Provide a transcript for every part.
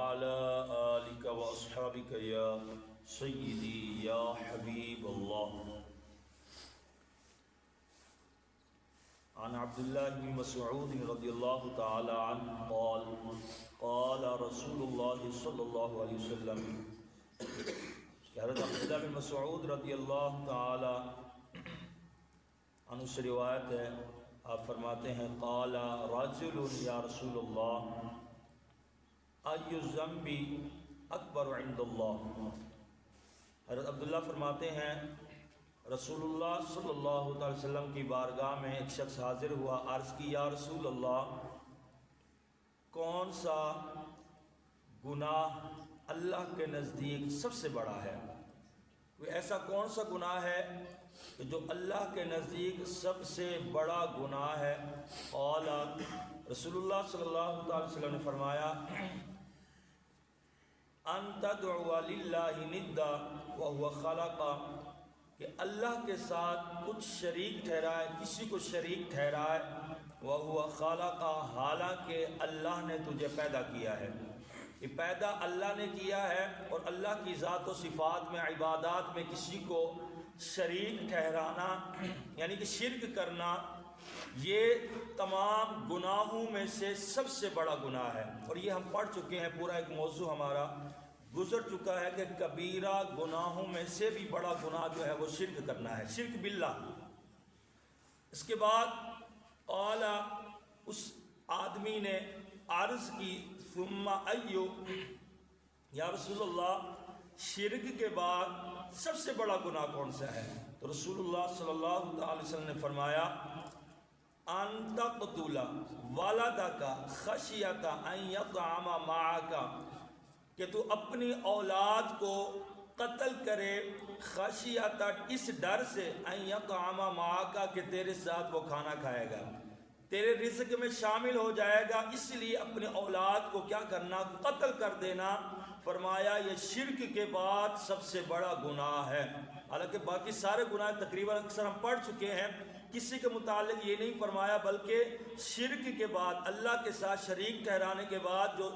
وعلى آلك وأصحابك يا سيدي يا حبيب الله. عن عبد الله بن مسعود رضي الله تعالى عنه قال قال رسول الله صلى الله عليه وسلم. حضرت عبداللہ بن مسعود رضی اللہ تعالی عنہ سے روایت ہے، آپ فرماتے ہیں قال رجل یا رسول اللہ ای الذنب اکبر عند اللہ. حضرت عبداللہ فرماتے ہیں رسول اللہ صلی اللہ علیہ وسلم کی بارگاہ میں ایک شخص حاضر ہوا، عرض کی یا رسول اللہ کون سا گناہ اللہ کے نزدیک سب سے بڑا ہے؟ وہ ایسا کون سا گناہ ہے کہ جو اللہ کے نزدیک سب سے بڑا گناہ ہے؟ قال رسول اللہ صلی اللہ علیہ وسلم نے فرمایا ان تدعو للہ ندا وہو خلق، کہ اللہ کے ساتھ کچھ شریک ٹھہرائے، کسی کو شریک ٹھہرائے، وہو خلق، حالانکہ اللہ نے تجھے پیدا کیا ہے. یہ پیدا اللہ نے کیا ہے، اور اللہ کی ذات و صفات میں عبادات میں کسی کو شریک ٹھہرانا یعنی کہ شرک کرنا، یہ تمام گناہوں میں سے سب سے بڑا گناہ ہے. اور یہ ہم پڑھ چکے ہیں، پورا ایک موضوع ہمارا گزر چکا ہے کہ کبیرہ گناہوں میں سے بھی بڑا گناہ جو ہے وہ شرک کرنا ہے، شرک باللہ. اس کے بعد قال، اس آدمی نے عرض کی ثم ایو، یا رسول اللہ شرک کے بعد سب سے بڑا گناہ کون سا ہے؟ تو رسول اللہ صلی اللہ علیہ وسلم نے فرمایا ان تقتل ولدک خشیۃ ان یطعم معک، کہ تو اپنی اولاد کو قتل کرے خشیۃ، اس ڈر سے ان یطعم معک، کہ تیرے ساتھ وہ کھانا کھائے گا، تیرے رزق میں شامل ہو جائے گا، اس لیے اپنی اولاد کو کیا کرنا؟ قتل کر دینا. فرمایا یہ شرک کے بعد سب سے بڑا گناہ ہے. حالانکہ باقی سارے گناہ تقریباً اکثر ہم پڑھ چکے ہیں، کسی کے متعلق یہ نہیں فرمایا، بلکہ شرک کے بعد اللہ کے ساتھ شریک ٹھہرانے کے بعد جو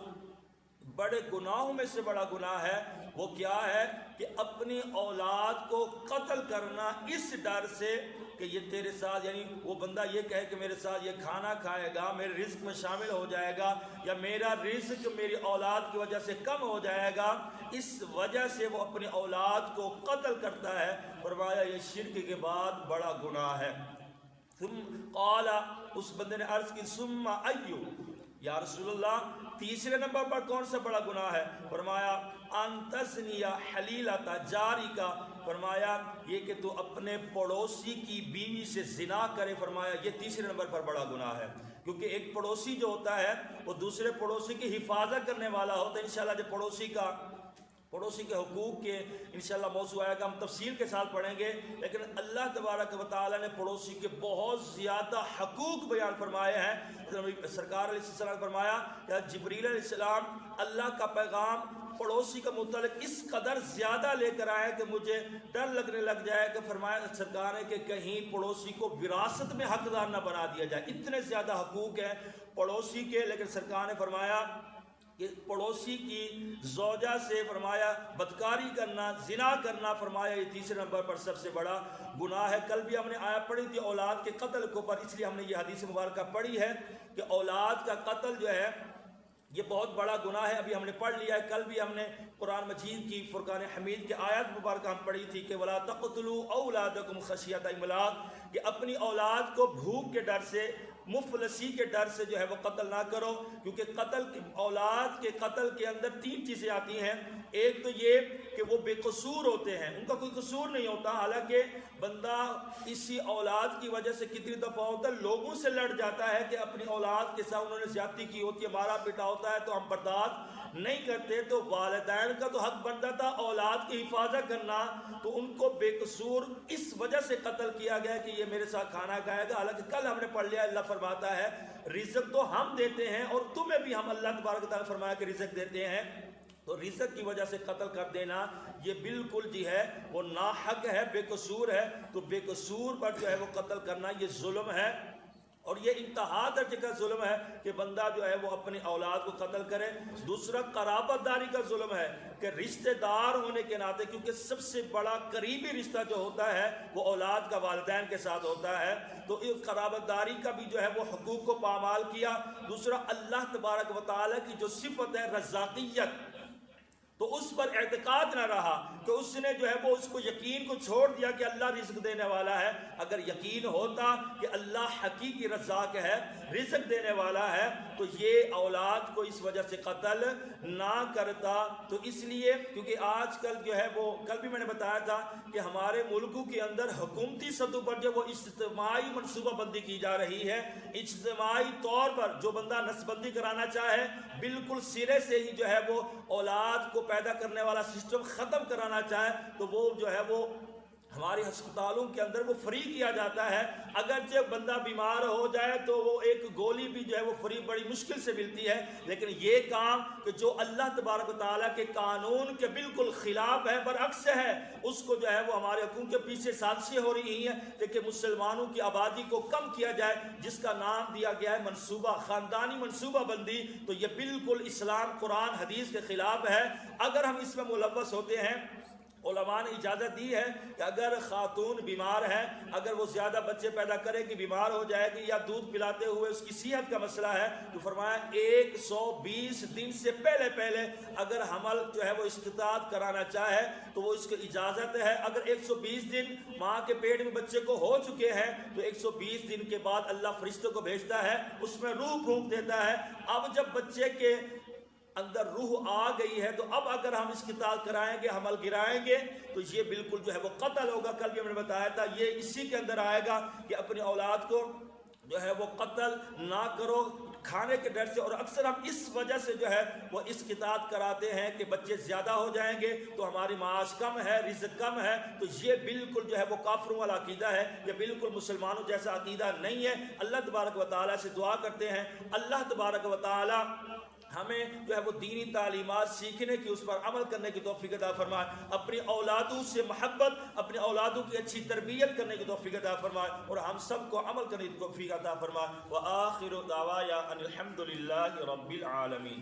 بڑے گناہوں میں سے بڑا گناہ ہے وہ کیا ہے؟ کہ اپنی اولاد کو قتل کرنا اس ڈر سے کہ یہ تیرے ساتھ، یعنی وہ بندہ یہ کہے کہ میرے ساتھ یہ کھانا کھائے گا، میرے رزق میں شامل ہو جائے گا، یا میرا رزق میری اولاد کی وجہ سے کم ہو جائے گا، اس وجہ سے وہ اپنی اولاد کو قتل کرتا ہے. فرمایا یہ شرک کے بعد بڑا گناہ ہے. ثم قال، اس بندے نے عرض کی ثم ایو، یا رسول اللہ تیسرے نمبر پر کون سا بڑا گناہ ہے؟ فرمایا ان تزنی حلیلۃ جارک، فرمایا یہ کہ تو اپنے پڑوسی کی بیوی سے زنا کرے. فرمایا یہ تیسرے نمبر پر بڑا گناہ ہے، کیونکہ ایک پڑوسی جو ہوتا ہے وہ دوسرے پڑوسی کی حفاظت کرنے والا ہوتا ہے. انشاءاللہ جب پڑوسی کے حقوق کے انشاءاللہ موضوع آئے گا، ہم تفصیل کے ساتھ پڑھیں گے. لیکن اللہ تبارک و تعالی نے پڑوسی کے بہت زیادہ حقوق بیان فرمائے ہیں. سرکار علیہ السلام نے فرمایا کہ جبریل علیہ السلام اللہ کا پیغام پڑوسی کا متعلق اس قدر زیادہ لے کر آئے کہ مجھے ڈر لگنے لگ جائے کہ فرمایا سرکار نے کہ کہیں پڑوسی کو وراثت میں حقدار نہ بنا دیا جائے. اتنے زیادہ حقوق ہیں پڑوسی کے. لیکن سرکار نے فرمایا کہ پڑوسی کی زوجہ سے فرمایا بدکاری کرنا، زنا کرنا، فرمایا یہ تیسرے نمبر پر سب سے بڑا گناہ ہے. کل بھی ہم نے آیت پڑھی تھی اولاد کے قتل کے اوپر، اس لیے ہم نے یہ حدیث مبارکہ پڑھی ہے کہ اولاد کا قتل جو ہے یہ بہت بڑا گناہ ہے. ابھی ہم نے پڑھ لیا ہے. کل بھی ہم نے قرآن مجید کی فرقان حمید کی آیت مبارکہ ہم پڑھی تھی کہ وَلَا تَقْتُلُوا أَوْلَادَكُمْ خَشْيَةَ إِمْلَاقٍ، کہ اپنی اولاد کو بھوک کے ڈر سے، مفلسی کے ڈر سے جو ہے وہ قتل نہ کرو. کیونکہ اولاد کے قتل کے اندر تین چیزیں آتی ہیں. ایک تو یہ کہ وہ بے قصور ہوتے ہیں، ان کا کوئی قصور نہیں ہوتا، حالانکہ بندہ اسی اولاد کی وجہ سے کتنی دفعہ ہوتا ہے لوگوں سے لڑ جاتا ہے کہ اپنی اولاد کے ساتھ انہوں نے زیادتی کی ہوتی ہے، مارا پیٹا ہوتا ہے تو ہم برداشت نہیں کرتے. تو والدین کا تو حق بنتا تھا اولاد کی حفاظت کرنا، تو ان کو بے قصور اس وجہ سے قتل کیا گیا کہ یہ میرے ساتھ کھانا کھائے گا. حالانکہ کل ہم نے پڑھ لیا اللہ فرماتا ہے رزق تو ہم دیتے ہیں اور تمہیں بھی ہم، اللہ تبارک و تعالیٰ فرمایا کہ رزق دیتے ہیں. تو رزق کی وجہ سے قتل کر دینا یہ بالکل جی ہے وہ ناحق ہے، بے قصور ہے. تو بے قصور پر جو ہے وہ قتل کرنا یہ ظلم ہے. اور یہ انتہا درجے کا ظلم ہے کہ بندہ جو ہے وہ اپنی اولاد کو قتل کرے۔ دوسرا قرابت داری کا ظلم ہے کہ رشتہ دار ہونے کے ناطے، کیونکہ سب سے بڑا قریبی رشتہ جو ہوتا ہے وہ اولاد کا والدین کے ساتھ ہوتا ہے، تو اس قرابت داری کا بھی جو ہے وہ حقوق کو پامال کیا۔ دوسرا اللہ تبارک و تعالیٰ کی جو صفت ہے رزاقیت، تو اس پر اعتقاد نہ رہا کہ اس نے جو ہے وہ اس کو یقین کو چھوڑ دیا کہ اللہ رزق دینے والا ہے۔ اگر یقین ہوتا کہ اللہ حقیقی رزاق ہے، رزق دینے والا ہے، تو یہ اولاد کو اس وجہ سے قتل نہ کرتا۔ تو اس لیے کیونکہ آج کل جو ہے وہ، کل بھی میں نے بتایا تھا کہ ہمارے ملکوں کے اندر حکومتی سطح پر جو وہ اجتماعی منصوبہ بندی کی جا رہی ہے، اجتماعی طور پر جو بندہ نسل بندی کرانا چاہے، بالکل سرے سے ہی جو ہے وہ اولاد کو پیدا کرنے والا سسٹم ختم کرانا چاہے، تو وہ جو ہے وہ ہمارے ہسپتالوں کے اندر وہ فری کیا جاتا ہے۔ اگرچہ بندہ بیمار ہو جائے تو وہ ایک گولی بھی جو ہے وہ فری بڑی مشکل سے ملتی ہے، لیکن یہ کام کہ جو اللہ تبارک و تعالیٰ کے قانون کے بالکل خلاف ہے، برعکس ہے، اس کو جو ہے وہ ہمارے حکومت کے پیچھے سازشیں ہو رہی ہیں کہ مسلمانوں کی آبادی کو کم کیا جائے، جس کا نام دیا گیا ہے منصوبہ، خاندانی منصوبہ بندی۔ تو یہ بالکل اسلام قرآن حدیث کے خلاف ہے۔ اگر ہم اس میں ملوث ہوتے ہیں، علماء نے اجازت دی ہے کہ اگر خاتون بیمار ہے، اگر وہ زیادہ بچے پیدا کرے کہ بیمار ہو جائے گی یا دودھ پلاتے ہوئے اس کی صحت کا مسئلہ ہے، تو فرمایا 120 دن سے پہلے اگر حمل جو ہے وہ استطاعت کرانا چاہے تو وہ اس کی اجازت ہے۔ اگر 120 دن ماں کے پیٹ میں بچے کو ہو چکے ہیں تو 120 دن کے بعد اللہ فرشتوں کو بھیجتا ہے، اس میں روح پھونک دیتا ہے۔ اب جب بچے کے اندر روح آ گئی ہے تو اب اگر ہم اس کی اطاعت کرائیں گے، حمل گرائیں گے، تو یہ بالکل جو ہے وہ قتل ہوگا۔ کل بھی میں نے بتایا تھا یہ اسی کے اندر آئے گا کہ اپنی اولاد کو جو ہے وہ قتل نہ کرو کھانے کے ڈر سے۔ اور اکثر ہم اس وجہ سے جو ہے وہ اس کی اطاعت کراتے ہیں کہ بچے زیادہ ہو جائیں گے تو ہماری معاش کم ہے، رزق کم ہے، تو یہ بالکل جو ہے وہ کافروں والا عقیدہ ہے، یہ بالکل مسلمانوں جیسا عقیدہ نہیں ہے۔ اللہ تبارک و تعالیٰ سے دعا کرتے ہیں اللہ تبارک و تعالیٰ ہمیں جو ہے وہ دینی تعلیمات سیکھنے کی، اس پر عمل کرنے کی توفیق عطا فرمائے، اپنی اولادوں سے محبت، اپنی اولادوں کی اچھی تربیت کرنے کی توفیق عطا فرمائے، اور ہم سب کو عمل کرنے کی توفیق عطا فرمائے۔ وآخر دعوایا ان الحمد للہ رب العالمین۔